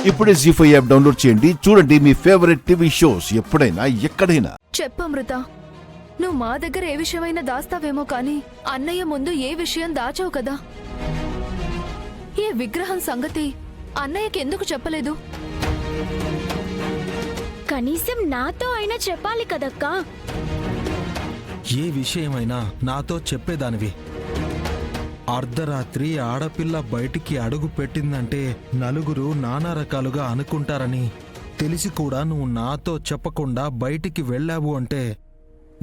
ఇప్పుడే జీ5 app download చేయండి. చూడండి మీ ఫేవరెట్ టీవీ షోస్ ఎప్పుడైనా ఎక్కడైనా. చెప్పమృత, నువ్వు మా దగ్గర ఏ విషయమైనా దాస్తావేమో కానీ అన్నయ్య ముందు ఏ విషయం దాచావు కదా. ఈ విగ్రహం సంగతి అన్నయ్యకి ఎందుకు చెప్పలేదు? కనీసం నాతో అయినా చెప్పాలి కదక్కా. ఏ విషయమైనా నాతో చెప్పేదానివి. అర్ధరాత్రి ఆడపిల్ల బయటికి అడుగు పెట్టిందంటే నలుగురు నానా రకాలుగా అనుకుంటారని తెలిసి కూడా నువ్వు నాతో చెప్పకుండా బయటికి వెళ్ళావు అంటే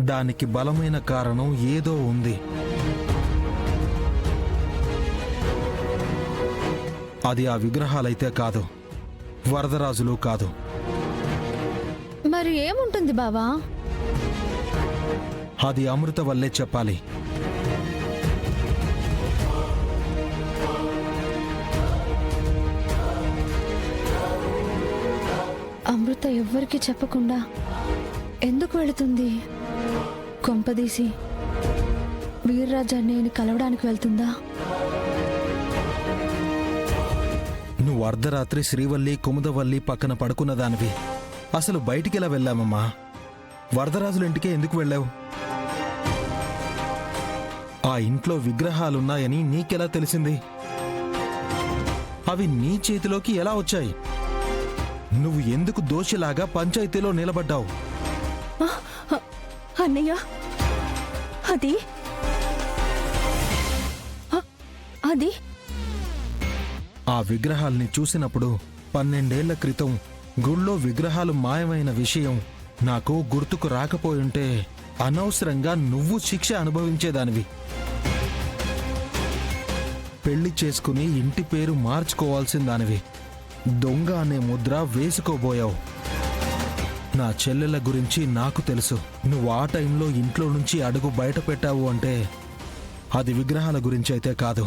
దానికి బలమైన కారణం ఏదో ఉంది. అది ఆ విగ్రహాలైతే కాదు, వరదరాజులు కాదు. మరి ఏముంటుంది బావా? అది అమృత వల్లే చెప్పాలి. అమృత ఎవ్వరికి చెప్పకుండా ఎందుకు వెళుతుంది? కొంపదీసి వీర్రాజాన్ని కలవడానికి వెళ్తుందా? నువ్వు అర్ధరాత్రి శ్రీవల్లి కుముదవల్లి పక్కన పడుకున్నదానివి. అసలు బయటికెలా వెళ్ళామమ్మా? వరదరాజుల ఇంటికే ఎందుకు వెళ్ళావు? ఆ ఇంట్లో విగ్రహాలున్నాయని నీకెలా తెలిసింది? అవి నీ చేతిలోకి ఎలా వచ్చాయి? నువ్వు ఎందుకు దోషిలాగా పంచాయతీలో నిలబడ్డావు? అన్నయ్య, అది అది ఆ విగ్రహాల్ని చూసినప్పుడు 12 ఏళ్ల క్రితం గుళ్ళో విగ్రహాలు మాయమైన విషయం నాకు గుర్తుకు రాకపోయుంటే అనవసరంగా నువ్వు శిక్ష అనుభవించేదానివి. పెళ్లి చేసుకుని ఇంటి పేరు మార్చుకోవాల్సిందానివి. దొంగ అనే ముద్ర వేసుకోబోయావు. నా చెల్లెల గురించి నాకు తెలుసు. నువ్వు ఆ టైంలో ఇంట్లో నుంచి అడుగు బయట పెట్టావు అంటే అది విగ్రహాల గురించి అయితే కాదు.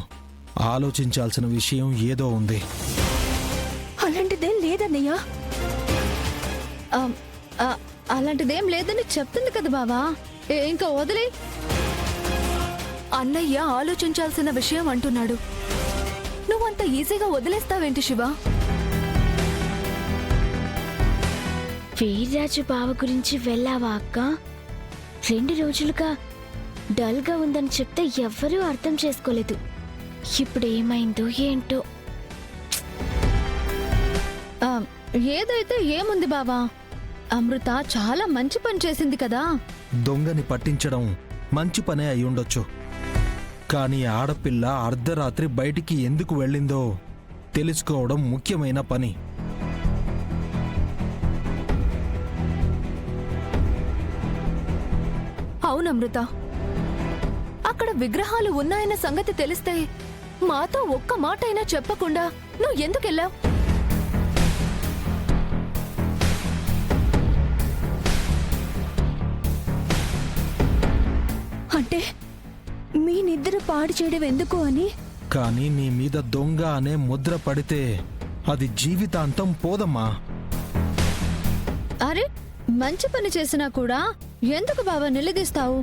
ఆలోచించాల్సిన విషయం ఏదో ఉంది. అలాంటిదేం లేదన్నయ్య. అలాంటిదేం లేదని చెప్తుంది కదా బావా. ఇంకా వదిలే. అన్నయ్య ఆలోచించాల్సిన విషయం అంటున్నాడు. నువ్వంత ఈజీగా వదిలేస్తావేంటి శివ? వీర్రాజు బావ గురించి వెళ్ళావా అక్క? 2 రోజులుగా డల్గా ఉందని చెప్తే ఎవ్వరూ అర్థం చేసుకోలేదు. ఇప్పుడు ఏమైందో ఏంటో. ఏదైతే ఏముంది బావా, అమృత చాలా మంచి పని చేసింది కదా. దొంగని పట్టించడం మంచి పనే అయ్యుండొచ్చు. కానీ ఆడపిల్ల అర్ధరాత్రి బయటికి ఎందుకు వెళ్ళిందో తెలుసుకోవడం ముఖ్యమైన పని. అవునమృత, అక్కడ విగ్రహాలు ఉన్నాయన్న సంగతి తెలిస్తే మాతో ఒక్క మాట అయినా చెప్పకుండా నువ్వు ఎందుకెళ్ళావు? అంటే మీ నిద్ర పాడు చేయడం ఎందుకు అని? కానీ నీ మీద దొంగ అనే ముద్ర పడితే అది జీవితాంతం పోదమ్మా. అరే, మంచి పని చేసినా కూడా ఎందుకు బావా నిలదీస్తావు?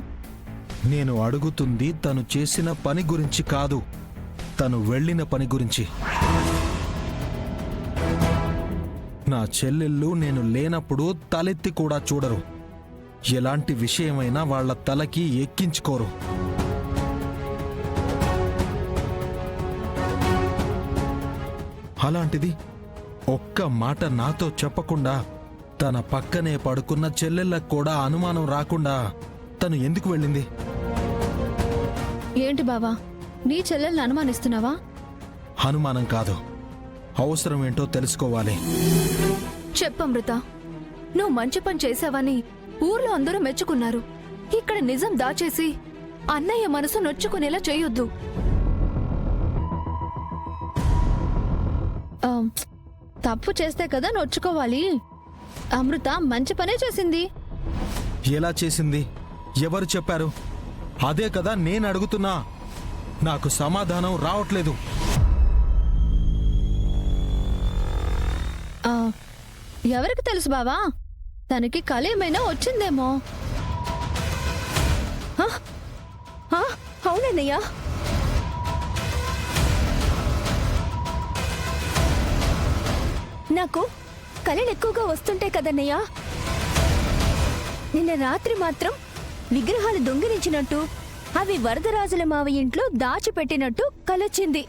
నేను అడుగుతుంది తను చేసిన పని గురించి కాదు, తను వెళ్ళిన పని గురించి. నా చెల్లెళ్ళు నేను లేనప్పుడు తలెత్తి కూడా చూడరు. ఎలాంటి విషయమైనా వాళ్ల తలకి ఎక్కించుకోరు. అలాంటిది ఒక్క మాట నాతో చెప్పకుండా తన పక్కనే పడుకున్న చెల్లెళ్ళకు కూడా అనుమానం రాకుండా తను ఎందుకు వెళ్ళింది? ఏంటి బావా, నీ చెల్లెల్ని అనుమానిస్తున్నావా? అనుమానం కాదు, అవసరం ఏంటో తెలుసుకోవాలి. చెప్పమృత, నువ్వు మంచి పని చేశావని ఊర్లో అందరూ మెచ్చుకున్నారు. ఇక్కడ నిజం దాచేసి అన్నయ్య మనసు నొచ్చుకునేలా చేయొద్దు. తప్పు చేస్తే కదా నొచ్చుకోవాలి. అమృత మంచి పనే చేసింది. ఎలా చేసింది? ఎవరు చెప్పారు? అదే కదా నేను అడుగుతున్నా. నాకు సమాధానం రావట్లేదు. ఎవరికి తెలుసు బావా, తనకి కళ ఏమైనా వచ్చిందేమో. అవునన్నయ్య, నాకు కళలు ఎక్కువగా వస్తుంటాయి కదన్నయ్య. నిన్న రాత్రి మాత్రం విగ్రహాలు దొంగిలించినట్టు, అవి వరదరాజుల మావయ్య ఇంట్లో దాచిపెట్టినట్టు కలొచ్చింది.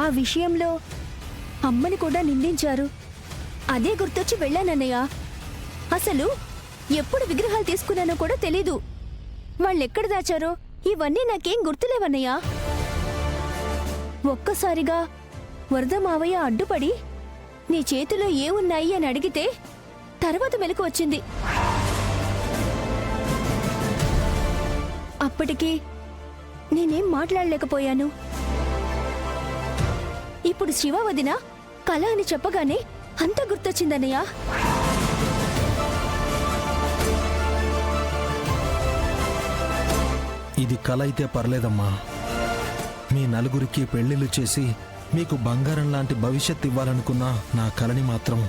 ఆ విషయంలో అమ్మని కూడా నిందించారు. అదే గుర్తొచ్చి వెళ్ళానన్నయ్య. అసలు ఎప్పుడు విగ్రహాలు తీసుకున్నానో కూడా తెలీదు. వాళ్ళెక్కడ దాచారో ఇవన్నీ నాకేం గుర్తులేవన్నయ్యా. ఒక్కసారిగా వరద మావయ్య అడ్డుపడి నీ చేతిలో ఏమున్నాయి అని అడిగితే తర్వాత మెలకు వచ్చింది. అప్పటికి నేనేం మాట్లాడలేకపోయాను. ఇప్పుడు శివ వదిన కళ అని చెప్పగానే అంతా గుర్తొచ్చిందన్నయ్య. ఇది కల అయితే పర్లేదమ్మా. మీ నలుగురికి పెళ్లిళ్ళు చేసి మీకు బంగారం లాంటి భవిష్యత్ ఇవ్వాలనుకున్న నా కలని మాత్రం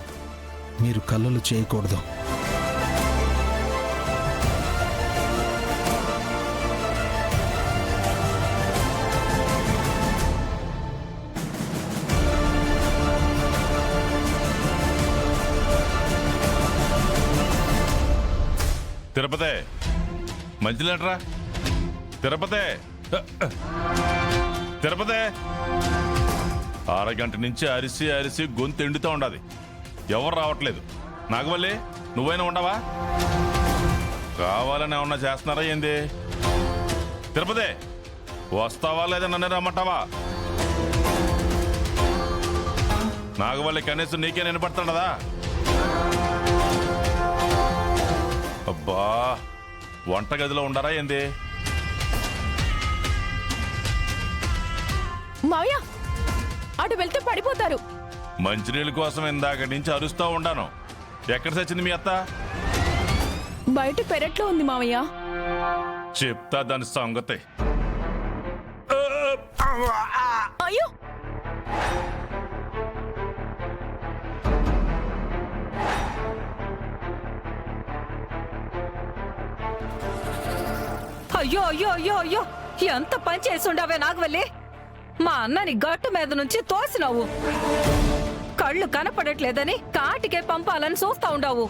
మీరు కళ్ళలు చేయకూడదు. తిరుపతి మంచిలేట్రా. తిరుపతి తిరుపతి అరగంట నుంచి అరిసి అరిసి గొంతు ఎండుతూ ఉండాది. ఎవరు రావట్లేదు. నాగవల్లి నువ్వైనా ఉండవా? కావాలని ఏమన్నా చేస్తున్నారా ఏంది? తిరుపతి వస్తావా లేదా నన్ను రమ్మంటావా? నాగవల్లి కనీసం నీకే వినపడుతుండదా? అబ్బా వంటగదిలో ఉండరా ఏంది? మావయ్య అటు వెళ్తే పడిపోతారు. మంచినీళ్ళ కోసం ఇందాక నుంచి అరుస్తూ ఉండాను. ఎక్కడ చచ్చింది మీ అత్త? బయట పెరట్లో ఉంది మావయ్య. చెప్తా దాని సంగతి. అయ్యో అయ్యో అయ్యో అయ్యో అయ్యో ఎంత పని చేసుండావే నాగవల్లి. మా అన్నని గట్టు మీద నుంచి తోసినావు. కళ్ళు కనపడట్లేదని కాటికే పంపాలని చూస్తా ఉండావు.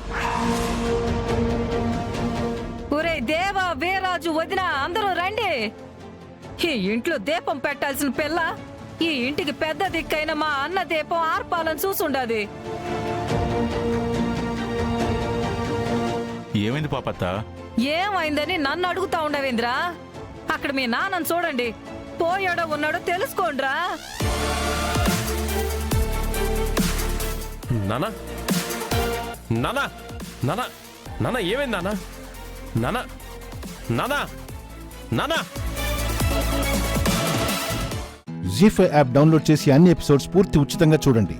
ఒరే దేవా, వీరాజు, వదిన అందరూ రండి. ఈ ఇంట్లో దీపం పెట్టాల్సిన పిల్ల ఈ ఇంటికి పెద్ద దిక్కైన మా అన్న దీపం ఆర్పాలని చూసుండాది. ఏమైంది పాపత్త? ఏమైందని నన్ను అడుగుతా ఉండవేంద్రా? అక్కడ మీ నాన్నని చూడండి. పోయాడో ఉన్నాడో తెలుసుకోండ్రా. నానా నానా నానా నానా ఏమైంది నానా? నానా నానా నానా జీ5 యాప్ డౌన్లోడ్ చేసి అన్ని ఎపిసోడ్స్ పూర్తి ఉచితంగా చూడండి.